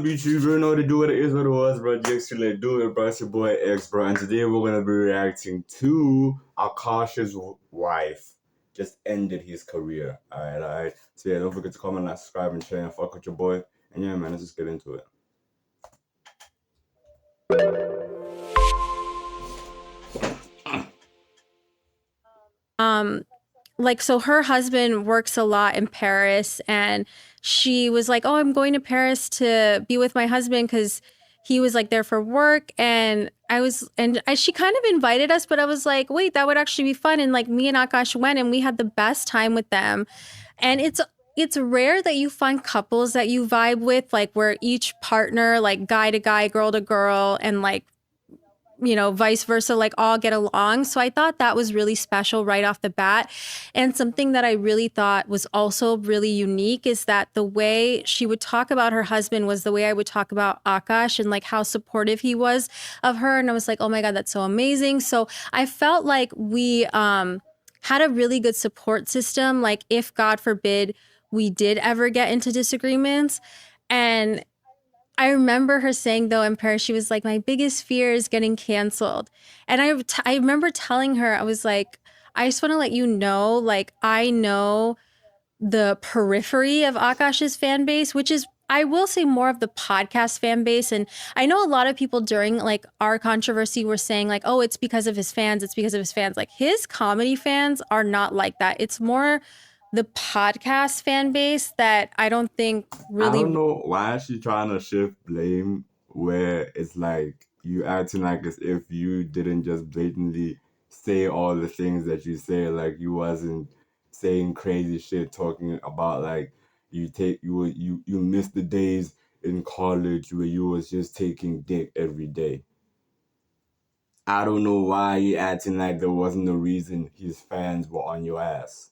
YouTube, you know to do what it is, what it was, bro. Just to like do it, bro. It's your boy X, bro. And today we're gonna be reacting to Akaash's wife. Just ended his career. Alright. So yeah, don't forget to comment, like, subscribe, and share, and fuck with your boy. And yeah, man, let's just get into it. So her husband works a lot in Paris, and she was like, "Oh, I'm going to Paris to be with my husband because he was like there for work." And she kind of invited us, but I was like, "Wait, that would actually be fun." And like me and Akash went, and we had the best time with them. And it's rare that you find couples that you vibe with, like where each partner, like guy to guy, girl to girl, and like vice versa, like all get along. So I thought that was really special right off the bat. And something that I really thought was also really unique is that the way she would talk about her husband was the way I would talk about Akaash, and like how supportive he was of her. And I was like, oh my God, that's so amazing. So I felt like we had a really good support system. Like if God forbid we did ever get into disagreements. And I remember her saying, though, in Paris, she was like, my biggest fear is getting canceled. And I remember telling her, I was like, I just want to let you know, like, I know the periphery of Akash's fan base, which is, I will say, more of the podcast fan base. And I know a lot of people during like our controversy were saying like, oh, it's because of his fans. It's because of his fans. Like his comedy fans are not like that. It's more the podcast fan base that I don't think I really. don't know why she trying to shift blame where it's like you acting like as if you didn't just blatantly say all the things that you say, like you wasn't saying crazy shit, talking about like you missed the days in college where you was just taking dick every day. I don't know why you acting like there wasn't a reason his fans were on your ass.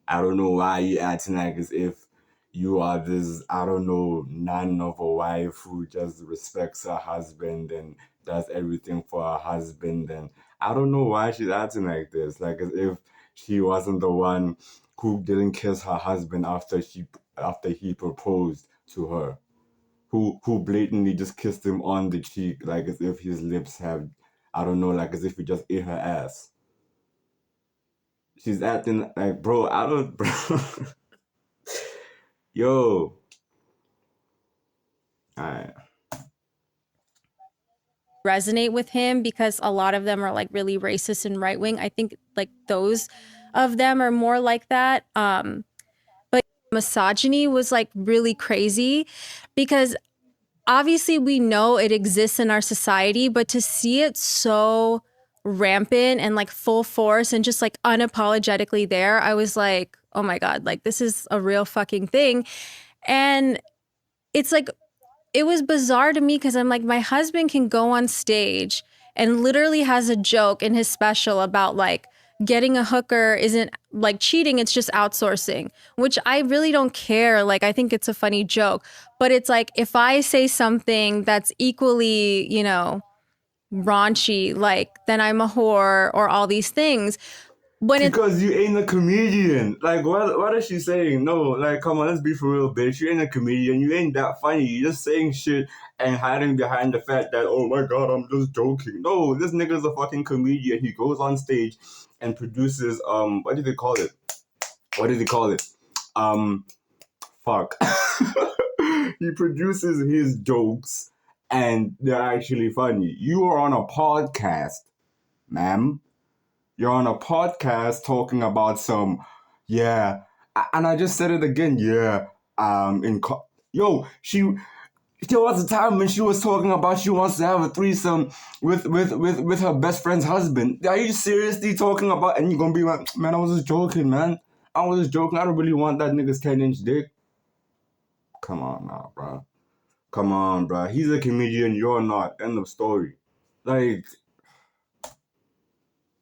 I don't know why you acting like as if you are this, I don't know, nun of a wife who just respects her husband and does everything for her husband. And I don't know why she's acting like this, like as if she wasn't the one who didn't kiss her husband after he proposed to her, who blatantly just kissed him on the cheek, like as if his lips have, I don't know, like as if he just ate her ass. She's acting like, bro, I don't, bro. Yo. Alright. Resonate with him because a lot of them are like really racist and right wing. I think like those of them are more like that. But misogyny was like really crazy because obviously we know it exists in our society, but to see it so rampant and like full force and just like unapologetically there, I was like, oh my God, like this is a real fucking thing. And it's like, it was bizarre to me because I'm like, my husband can go on stage and literally has a joke in his special about like getting a hooker isn't like cheating, it's just outsourcing, which I really don't care. Like, I think it's a funny joke, but it's like if I say something that's equally, raunchy, like then I'm a whore or all these things. When it's Because you ain't a comedian. Like, what is she saying? No, like, come on, let's be for real, bitch. You ain't a comedian. You ain't that funny. You're just saying shit and hiding behind the fact that, oh my God, I'm just joking. No, this nigga's a fucking comedian. He goes on stage and produces, what do they call it? What do they call it? Fuck. He produces his jokes and they're actually funny. You are on a podcast, ma'am. You're on a podcast talking about some, yeah, and I just said it again, yeah. Yo, there was a time when she was talking about she wants to have a threesome with her best friend's husband. Are you seriously talking about? And you're gonna be like, man, I was just joking, man. I was just joking. I don't really want that nigga's 10-inch dick. Come on now, bro. Come on, bro. He's a comedian. You're not. End of story. Like,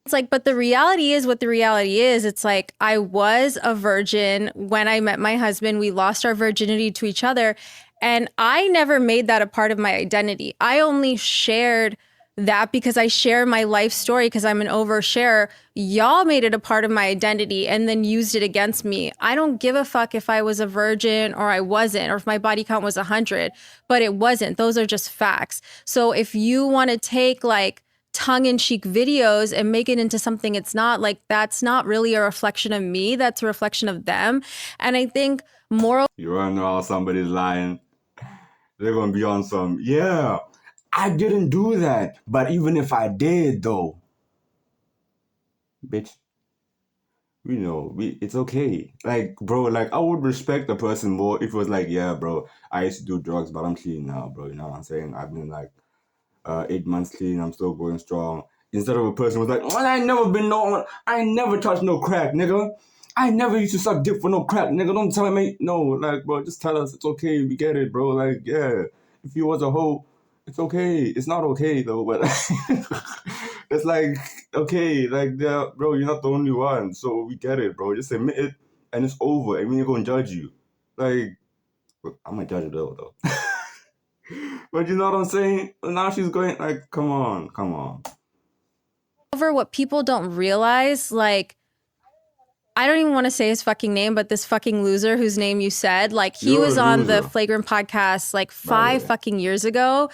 It's like, but the reality is what the reality is. It's like, I was a virgin when I met my husband. We lost our virginity to each other. And I never made that a part of my identity. I only shared that because I share my life story because I'm an oversharer, y'all made it a part of my identity and then used it against me. I don't give a fuck if I was a virgin or I wasn't, or if my body count was 100, but it wasn't. Those are just facts. So if you want to take like tongue-in-cheek videos and make it into something it's not, like that's not really a reflection of me, that's a reflection of them. And I think moral You wanna know how somebody's lying? They're gonna be on some, yeah, I didn't do that. But even if I did though, bitch, we know it's okay. Like, bro, like I would respect the person more if it was like, yeah, bro, I used to do drugs, but I'm clean now, bro. You know what I'm saying? I've been like 8 months clean, I'm still going strong. Instead of a person who's like, man, I ain't never touched no crack, nigga. I never used to suck dick for no crack, nigga. Don't tell me, no, like, bro, just tell us it's okay. We get it, bro. Like, yeah, if you was a hoe, it's okay. It's not okay though, but it's like, okay, like, yeah, bro, you're not the only one, so we get it, bro. Just admit it, and it's over. And we ain't gonna judge you. Like, I'm gonna judge you though. But you know what I'm saying? Now she's going like, come on, come on. over what people don't realize, like I don't even want to say his fucking name, but this fucking loser whose name you said, like he You're a was on the loser, Flagrant podcast like by the 5 way. fucking years ago.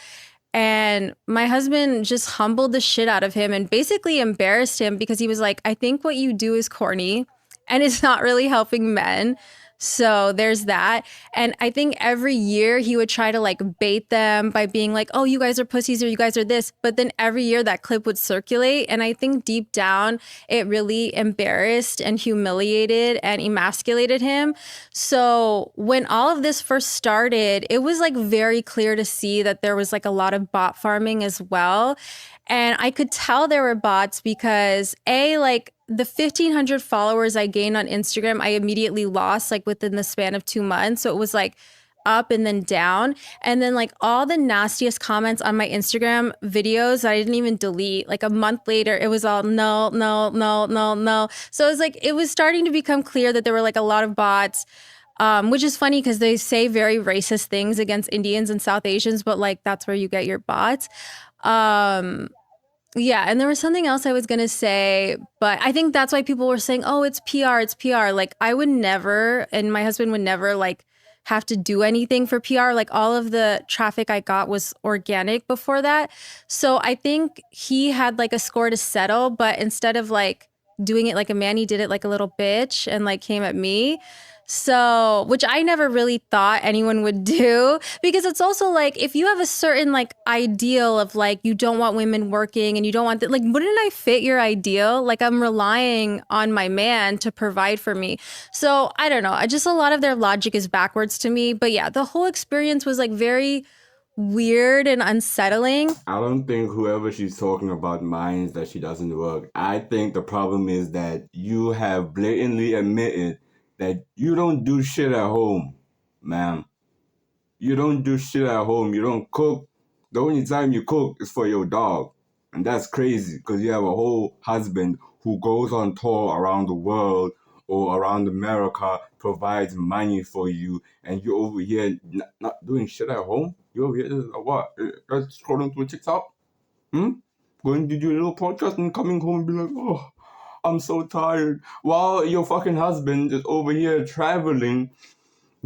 And my husband just humbled the shit out of him and basically embarrassed him because he was like, I think what you do is corny and it's not really helping men. So there's that. And I think every year he would try to like bait them by being like, oh, you guys are pussies or you guys are this. But then every year that clip would circulate. And I think deep down, it really embarrassed and humiliated and emasculated him. So when all of this first started, it was like very clear to see that there was like a lot of bot farming as well. And I could tell there were bots because like the 1,500 followers I gained on Instagram, I immediately lost like within the span of 2 months. So it was like up and then down. And then like all the nastiest comments on my Instagram videos that I didn't even delete, like a month later, it was all no, no, no, no, no. So it was like, it was starting to become clear that there were like a lot of bots. Which is funny because they say very racist things against Indians and South Asians, but like that's where you get your bots. Um, yeah, and there was something else I was gonna say, but I think that's why people were saying, "Oh, it's PR, it's PR." Like I would never, and my husband would never like have to do anything for PR. Like all of the traffic I got was organic before that. So I think he had like a score to settle, but instead of like doing it like a man, he did it like a little bitch and like came at me. So, which I never really thought anyone would do because it's also like if you have a certain like ideal of like you don't want women working and you don't want that, like wouldn't I fit your ideal? Like I'm relying on my man to provide for me. So, I don't know. I just a lot of their logic is backwards to me, but yeah, the whole experience was like very weird and unsettling. I don't think whoever she's talking about minds that she doesn't work. I think the problem is that you have blatantly admitted that you don't do shit at home, ma'am. You don't do shit at home. You don't cook. The only time you cook is for your dog. And that's crazy because you have a whole husband who goes on tour around the world or around America, provides money for you, and you're over here not doing shit at home. You're over here just, what? Just scrolling through TikTok? Hmm? Going to do a little podcast and coming home and be like, oh, I'm so tired. While your fucking husband is over here traveling,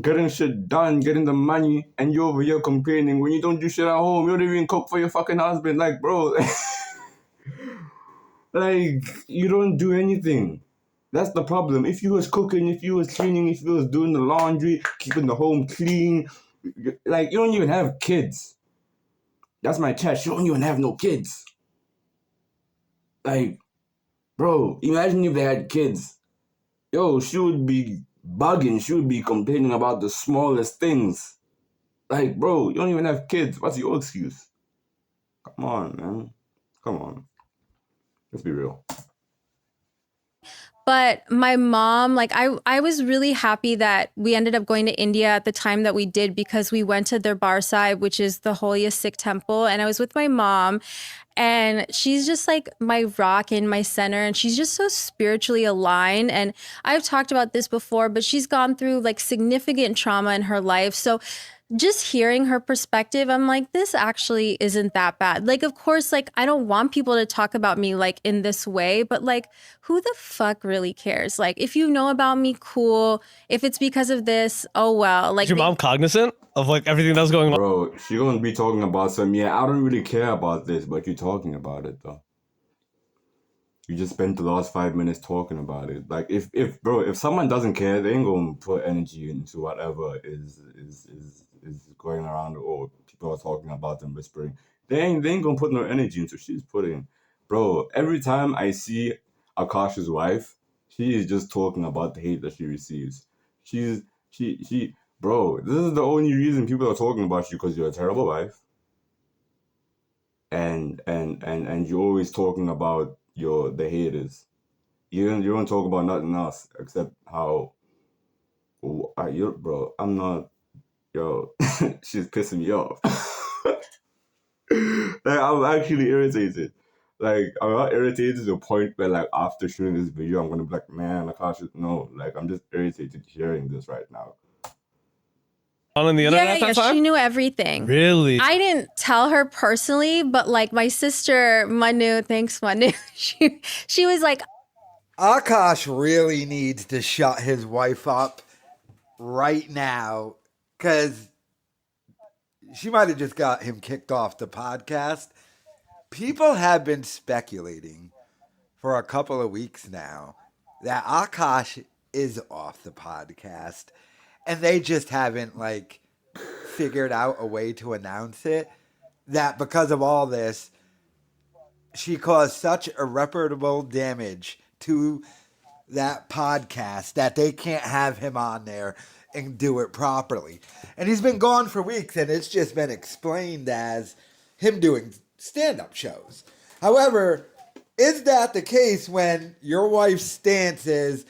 getting shit done, getting the money, and you're over here complaining when you don't do shit at home. You don't even cook for your fucking husband. Like, bro, like, you don't do anything. That's the problem. If you was cooking, if you was cleaning, if you was doing the laundry, keeping the home clean, like, you don't even have kids. That's my chat. You don't even have no kids. Like, bro, imagine if they had kids. Yo, she would be bugging. She would be complaining about the smallest things. Like, bro, you don't even have kids. What's your excuse? Come on, man. Come on. Let's be real. But my mom, like I was really happy that we ended up going to India at the time that we did because we went to their Bar Sahib, which is the holiest Sikh temple. And I was with my mom and she's just like my rock in my center and she's just so spiritually aligned. And I've talked about this before, but she's gone through like significant trauma in her life. So just hearing her perspective, I'm like, this actually isn't that bad. Like, of course, like, I don't want people to talk about me like in this way, but like, who the fuck really cares? Like, if you know about me, cool. If it's because of this, oh well. Is Like, your mom cognizant of like everything that's going on? Bro, she gonna be talking about some, yeah, I don't really care about this, but you're talking about it though. You just spent the last 5 minutes talking about it. Like if someone doesn't care, they ain't gonna put energy into whatever is going around or people are talking about and whispering. They ain't gonna put no energy into. She's putting, bro. Every time I see Akash's wife, she is just talking about the hate that she receives. She's she bro. This is the only reason people are talking about you because you're a terrible wife and you're always talking about the haters. You don't talk about nothing else except how you bro. I'm not yo. She's pissing me off. Like I'm actually irritated. Like I'm not irritated to the point where like after shooting this video, I'm gonna be like, man, Akaash, no. Like I'm just irritated hearing this right now. On the internet yeah, at that time? she knew everything. Really? I didn't tell her personally, but like my sister Manu, thanks Manu. She was like, Akaash really needs to shut his wife up right now because she might have just got him kicked off the podcast. People have been speculating for a couple of weeks now that Akaash is off the podcast and they just haven't like figured out a way to announce it. That because of all this, she caused such irreparable damage to that podcast that they can't have him on there and do it properly. And he's been gone for weeks and it's just been explained as him doing stand-up shows. However, is that the case when your wife's stance is,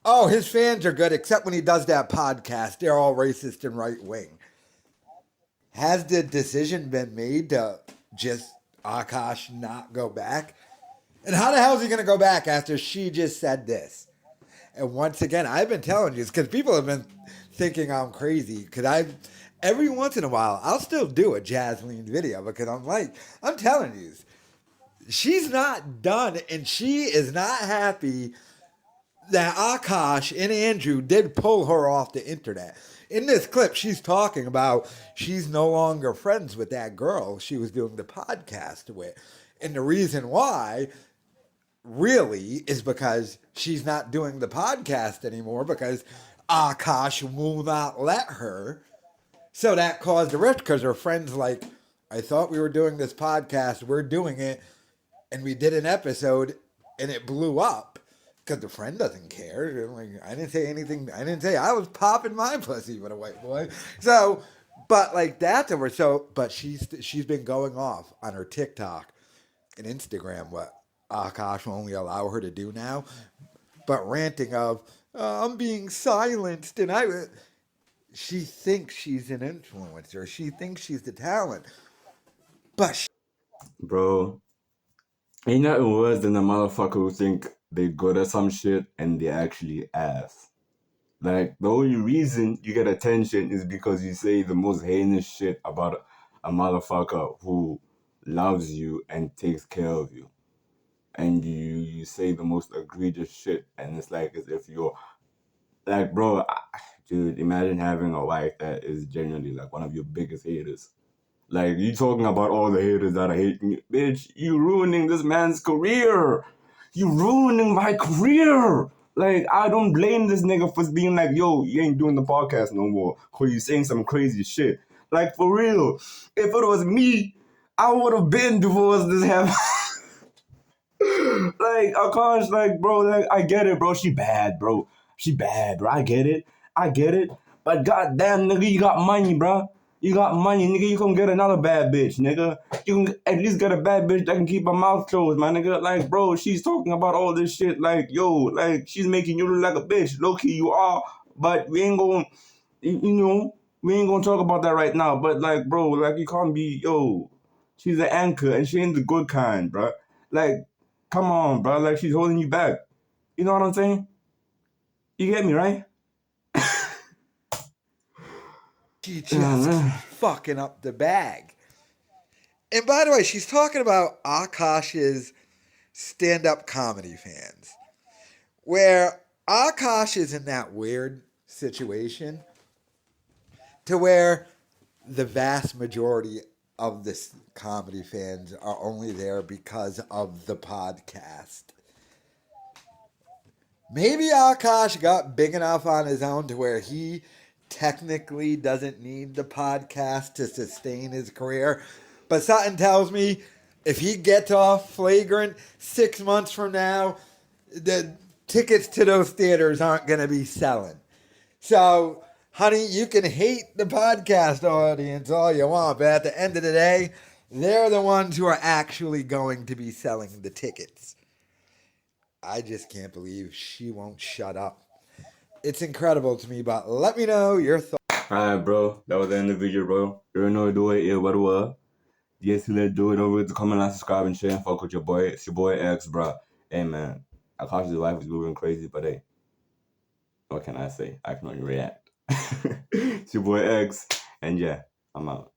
oh, his fans are good except when he does that podcast, they're all racist and right-wing? Has the decision been made to just Akaash not go back? And how the hell is he going to go back after she just said this? And once again, I've been telling you, because people have been thinking I'm crazy, because every once in a while, I'll still do a Jasmine video, because I'm telling you, she's not done, and she is not happy that Akaash and Andrew did pull her off the internet. In this clip, she's talking about she's no longer friends with that girl she was doing the podcast with. And the reason why really is because she's not doing the podcast anymore because Akaash will not let her. So that caused a rift because her friends like, I thought we were doing this podcast, we're doing it, and we did an episode and it blew up because the friend doesn't care. Like, I didn't say anything. I didn't say I was popping my pussy with a white boy. So, but like that's over. So, but she's been going off on her TikTok and Instagram what Akaash will only allow her to do now, but ranting of I'm being silenced and she thinks she's an influencer. She thinks she's the talent, but Bro, ain't nothing worse than a motherfucker who think they good at some shit and they actually ass. Like, the only reason you get attention is because you say the most heinous shit about a motherfucker who loves you and takes care of you. And you say the most egregious shit, and it's like as if you're like, bro, dude, imagine having a wife that is genuinely like one of your biggest haters. Like, you talking about all the haters that are hating you. Bitch, you ruining this man's career. You ruining my career. Like, I don't blame this nigga for being like, yo, you ain't doing the podcast no more. Cause you saying some crazy shit. Like, for real. If it was me, I would have been divorced this happened. Like, Akash, like, bro, like, I get it, bro. She bad, bro. She bad, bro. I get it. I get it. But goddamn, nigga, you got money, bro. You got money, nigga. You can get another bad bitch, nigga. You can at least get a bad bitch that can keep her mouth closed, my nigga. Like, bro, she's talking about all this shit. Like, yo, like, she's making you look like a bitch. Low key, you are. But we ain't gonna, you know, we ain't gonna talk about that right now. But, like, bro, like, you can't be, yo, she's an anchor and she ain't the good kind, bro. Like, come on, bro. Like, she's holding you back. You know what I'm saying? You get me, right? She just fucking up the bag. And by the way, she's talking about Akaash's stand-up comedy fans, where Akaash is in that weird situation to where the vast majority of the comedy fans are only there because of the podcast. Maybe Akaash got big enough on his own to where he technically doesn't need the podcast to sustain his career. But something tells me if he gets off flagrant 6 months from now, the tickets to those theaters aren't going to be selling. So, honey, you can hate the podcast audience all you want, but at the end of the day, they're the ones who are actually going to be selling the tickets. I just can't believe she won't shut up. It's incredible to me, but let me know your thoughts. Alright, bro. That was the end of the video, bro. You already know what to do it. Yeah, what it was. Yes, let's do it. Don't forget to comment, like, subscribe, and share, and fuck with your boy. It's your boy X, bro. Hey, man. Akash's life is moving crazy, but hey, what can I say? I can only react. It's your boy X, and yeah, I'm out.